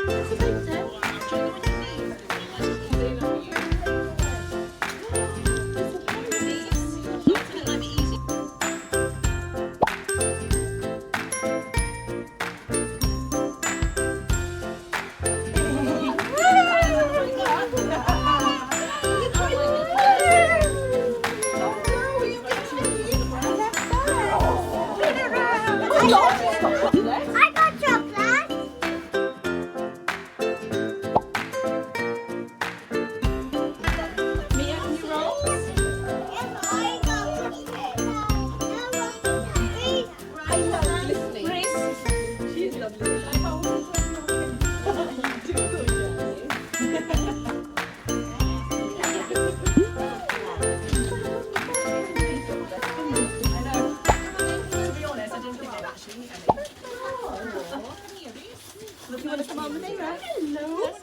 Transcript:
I got chocolate. Mia, can you roll? I got I love listening. Grace. She's lovely. To be honest, I didn't think they'd actually eat any. Do you want to come on with me, right? Hello.